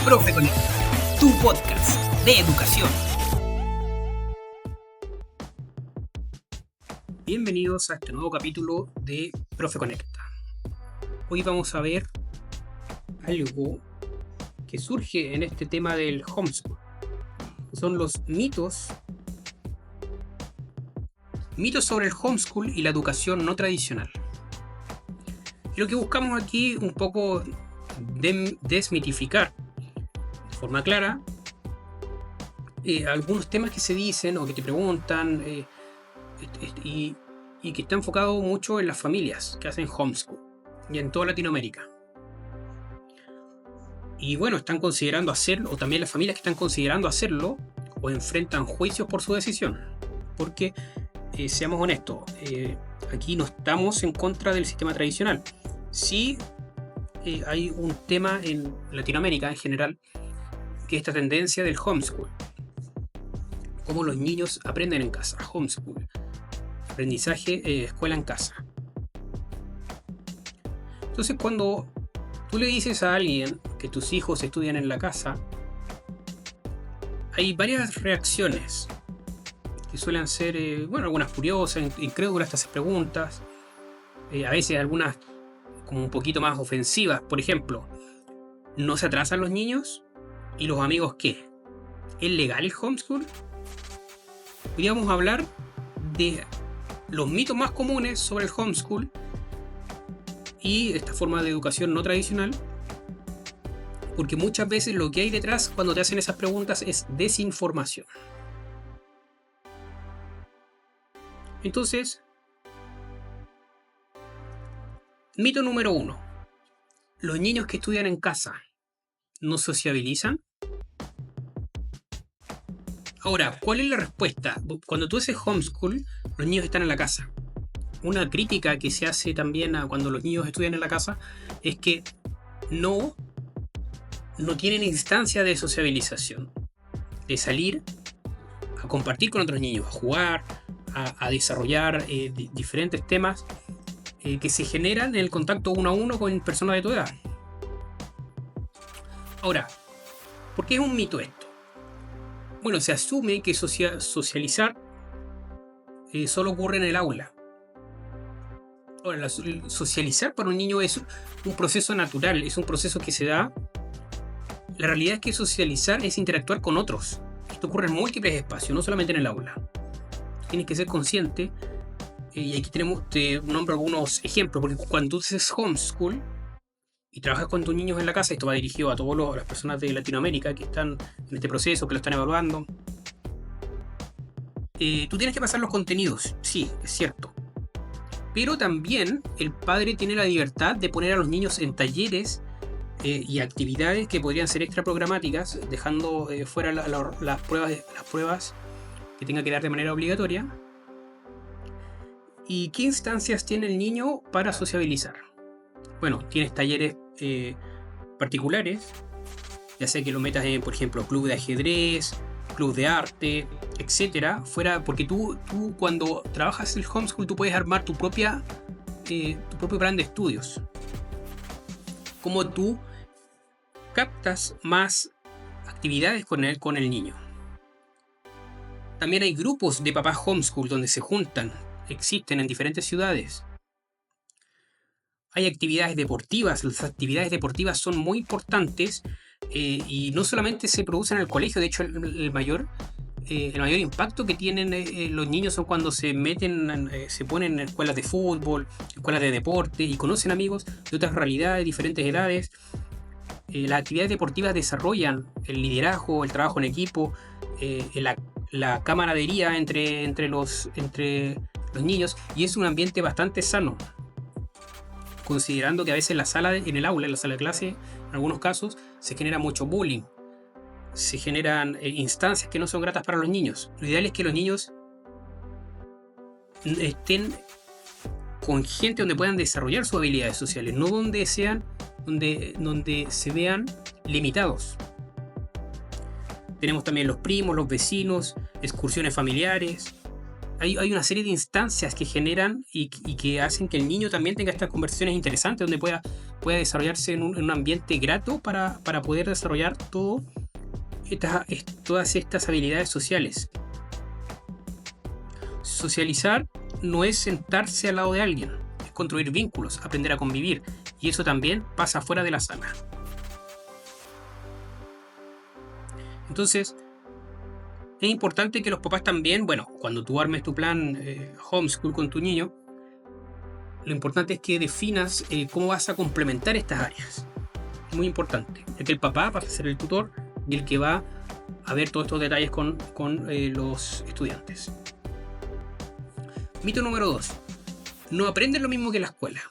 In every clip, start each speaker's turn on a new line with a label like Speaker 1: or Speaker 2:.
Speaker 1: Profe Conecta, tu podcast de educación. Bienvenidos a este nuevo capítulo de Profe Conecta. Hoy vamos a ver algo que surge en este tema del homeschool. Son los mitos sobre el homeschool y la educación no tradicional. Y lo que buscamos aquí un poco desmitificar de forma clara algunos temas que se dicen o que te preguntan y que está enfocado mucho en las familias que hacen homeschool y en toda Latinoamérica. Y bueno, están considerando hacerlo, o también las familias que están considerando hacerlo o enfrentan juicios por su decisión. Porque, seamos honestos, aquí no estamos en contra del sistema tradicional. Sí, hay un tema en Latinoamérica en general, que es esta tendencia del homeschool. Cómo los niños aprenden en casa, homeschool. Aprendizaje, escuela en casa. Entonces, cuando tú le dices a alguien que tus hijos estudian en la casa, hay varias reacciones que suelen ser, algunas curiosas, incrédulas, te hacen preguntas, a veces algunas como un poquito más ofensivas. Por ejemplo, ¿no se atrasan los niños? ¿Y los amigos qué? ¿Es legal el homeschool? Hoy vamos a hablar de los mitos más comunes sobre el homeschool y esta forma de educación no tradicional, porque muchas veces lo que hay detrás cuando te hacen esas preguntas es desinformación. Entonces, mito número 1. ¿Los niños que estudian en casa no sociabilizan? Ahora, ¿cuál es la respuesta? Cuando tú haces homeschool, los niños están en la casa. Una crítica que se hace también a cuando los niños estudian en la casa es que no tienen instancia de sociabilización, de salir a compartir con otros niños, a jugar, a desarrollar diferentes temas que se generan en el contacto uno a uno con personas de tu edad. Ahora, ¿por qué es un mito esto? Bueno, se asume que socializar solo ocurre en el aula. Ahora, socializar para un niño es un proceso natural, es un proceso que se da. La realidad es que socializar es interactuar con otros. Esto ocurre en múltiples espacios, no solamente en el aula. Tienes que ser consciente, y aquí te nombro algunos ejemplos, porque cuando tú haces homeschool y trabajas con tus niños en la casa, esto va dirigido a todas las personas de Latinoamérica que están en este proceso, que lo están evaluando. Tú tienes que pasar los contenidos, sí, es cierto. Pero también el padre tiene la libertad de poner a los niños en talleres y actividades que podrían ser extra programáticas, dejando fuera las pruebas que tenga que dar de manera obligatoria. ¿Y qué instancias tiene el niño para sociabilizar? Bueno, tienes talleres particulares, ya sea que lo metas en, por ejemplo, club de ajedrez, club de arte, etcétera, porque tú cuando trabajas el homeschool tú puedes armar tu propio plan de estudios. Cómo tú captas más actividades con el niño. También hay grupos de papás homeschool donde se juntan, existen en diferentes ciudades. Hay actividades deportivas, las actividades deportivas son muy importantes y no solamente se producen en el colegio, de hecho el mayor impacto que tienen los niños son cuando se ponen en escuelas de fútbol, escuelas de deporte y conocen amigos de otras realidades, diferentes edades. Las actividades deportivas desarrollan el liderazgo, el trabajo en equipo, la camaradería entre los niños, y es un ambiente bastante sano, considerando que a veces en la sala de clase, en algunos casos, se genera mucho bullying, se generan instancias que no son gratas para los niños. Lo ideal es que los niños estén con gente donde puedan desarrollar sus habilidades sociales, no donde se vean limitados. Tenemos también los primos, los vecinos, excursiones familiares. Hay una serie de instancias que generan y que hacen que el niño también tenga estas conversaciones interesantes donde pueda pueda desarrollarse en un ambiente grato para poder desarrollar todas estas habilidades sociales. Socializar no es sentarse al lado de alguien, es construir vínculos, aprender a convivir, y eso también pasa fuera de la sala. Entonces, es importante que los papás también, cuando tú armes tu plan homeschool con tu niño, lo importante es que definas cómo vas a complementar estas áreas. Muy importante, ya que el papá va a ser el tutor y el que va a ver todos estos detalles con los estudiantes. Mito número 2. No aprenden lo mismo que en la escuela.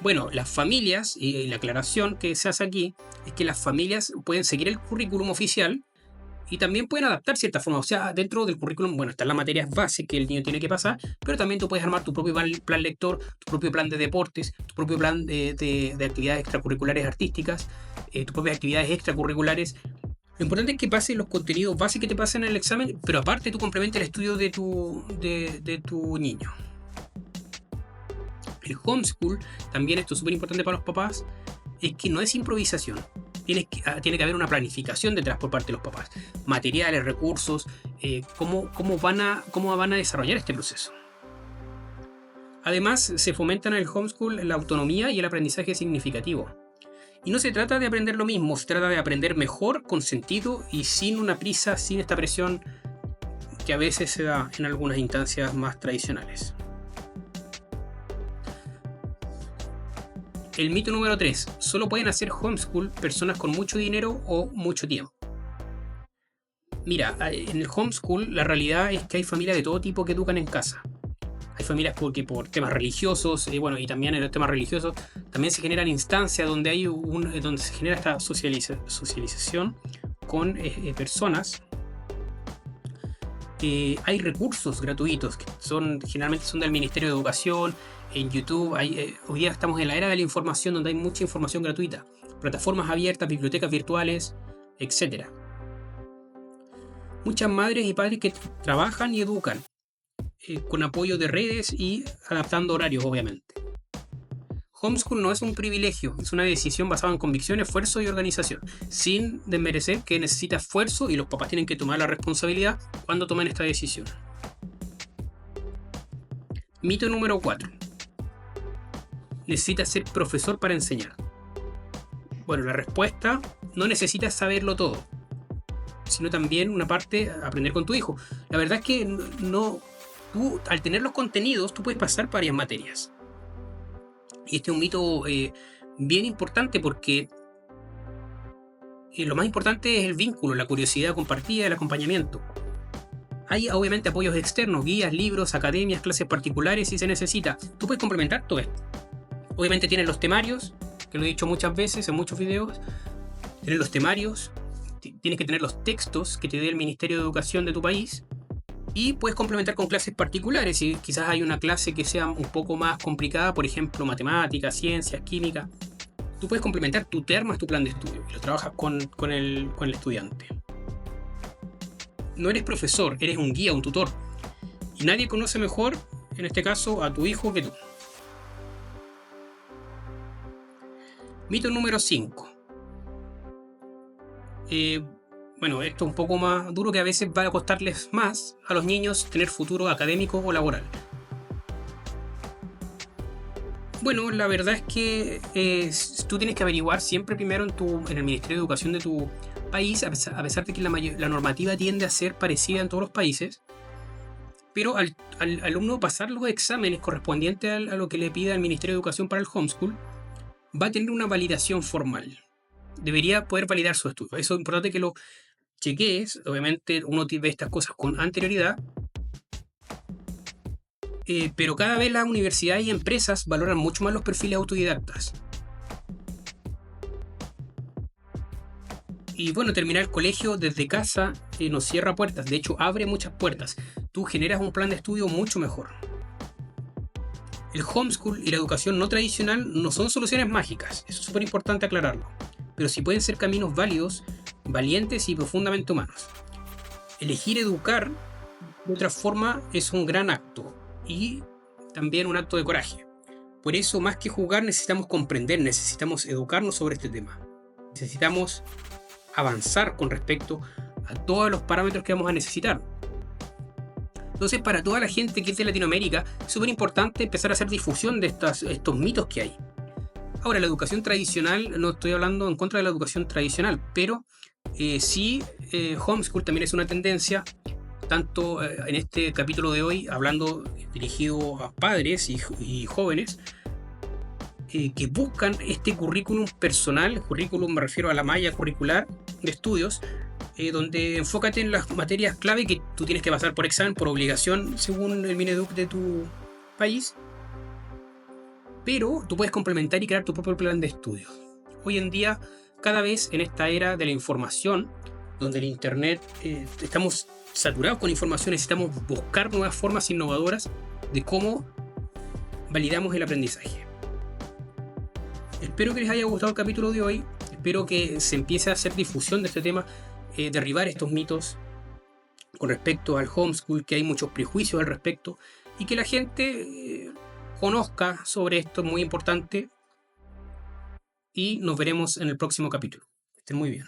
Speaker 1: Bueno, las familias, y la aclaración que se hace aquí, es que las familias pueden seguir el currículum oficial y también pueden adaptar ciertas formas. O sea, dentro del currículum, están las materias base que el niño tiene que pasar, pero también tú puedes armar tu propio plan lector, tu propio plan de deportes, tu propio plan de actividades extracurriculares artísticas, tus propias actividades extracurriculares. Lo importante es que pases los contenidos base que te pasen en el examen, pero aparte tú complementas el estudio de tu niño. El homeschool, también esto es súper importante para los papás, es que no es improvisación. Tiene que haber una planificación detrás por parte de los papás. Materiales, recursos, cómo van a desarrollar este proceso. Además, se fomenta en el homeschool la autonomía y el aprendizaje significativo. Y no se trata de aprender lo mismo, se trata de aprender mejor, con sentido y sin una prisa, sin esta presión que a veces se da en algunas instancias más tradicionales. El mito número 3. Solo pueden hacer homeschool personas con mucho dinero o mucho tiempo. Mira, en el homeschool la realidad es que hay familias de todo tipo que educan en casa. Hay familias porque por temas religiosos, y también en los temas religiosos también se generan instancias donde donde se genera esta socialización con personas. Hay recursos gratuitos que generalmente son del Ministerio de Educación. En YouTube, hoy día estamos en la era de la información donde hay mucha información gratuita, plataformas abiertas, bibliotecas virtuales, etc. Muchas madres y padres que trabajan y educan con apoyo de redes y adaptando horarios, obviamente. Homeschool no es un privilegio, es una decisión basada en convicción, esfuerzo y organización, sin desmerecer que necesita esfuerzo y los papás tienen que tomar la responsabilidad cuando tomen esta decisión. Mito número 4. ¿Necesitas ser profesor para enseñar? Bueno, la respuesta: no necesitas saberlo todo, sino también una parte aprender con tu hijo. La verdad es que tú, al tener los contenidos, tú puedes pasar varias materias. Y este es un mito bien importante porque lo más importante es el vínculo, la curiosidad compartida, el acompañamiento. Hay obviamente apoyos externos, guías, libros, academias, clases particulares si se necesita. Tú puedes complementar todo esto. Obviamente tienes los temarios, que lo he dicho muchas veces en muchos videos. Tienes los temarios, tienes que tener los textos que te dé el Ministerio de Educación de tu país. Y puedes complementar con clases particulares. Si quizás hay una clase que sea un poco más complicada, por ejemplo, matemáticas, ciencias, química, tú puedes complementar, tú te armas tu plan de estudio y lo trabajas con el estudiante. No eres profesor, eres un guía, un tutor. Y nadie conoce mejor, en este caso, a tu hijo que tú. Mito número 5. Esto es un poco más duro, que a veces va a costarles más a los niños tener futuro académico o laboral. Bueno, la verdad es que tú tienes que averiguar siempre primero en el Ministerio de Educación de tu país, a pesar de que la normativa tiende a ser parecida en todos los países, pero al alumno pasar los exámenes correspondientes a lo que le pida el Ministerio de Educación para el homeschool, va a tener una validación formal. Debería poder validar su estudio. Eso es importante que lo chequees. Obviamente uno ve estas cosas con anterioridad, pero cada vez las universidades y empresas valoran mucho más los perfiles autodidactas. Y terminar el colegio desde casa nos cierra puertas. De hecho, abre muchas puertas. Tú generas un plan de estudio mucho mejor. El homeschool y la educación no tradicional no son soluciones mágicas. Eso es súper importante aclararlo. Pero sí pueden ser caminos válidos, valientes y profundamente humanos. Elegir educar de otra forma es un gran acto y también un acto de coraje. Por eso, más que jugar, necesitamos comprender, necesitamos educarnos sobre este tema. Necesitamos avanzar con respecto a todos los parámetros que vamos a necesitar. Entonces, para toda la gente que es de Latinoamérica, es súper importante empezar a hacer difusión de estos mitos que hay. Ahora, la educación tradicional, no estoy hablando en contra de la educación tradicional, pero sí, homeschool también es una tendencia, tanto en este capítulo de hoy, hablando dirigido a padres y jóvenes, que buscan este currículum personal. Currículum me refiero a la malla curricular de estudios, donde enfócate en las materias clave que tú tienes que pasar por examen, por obligación, según el Mineduc de tu país, pero tú puedes complementar y crear tu propio plan de estudios. Hoy en día, cada vez en esta era de la información, donde el internet, estamos saturados con información, necesitamos buscar nuevas formas innovadoras de cómo validamos el aprendizaje. Espero que les haya gustado el capítulo de hoy, espero que se empiece a hacer difusión de este tema, derribar estos mitos con respecto al homeschool, que hay muchos prejuicios al respecto, y que la gente conozca sobre esto, muy importante, y nos veremos en el próximo capítulo. Estén muy bien.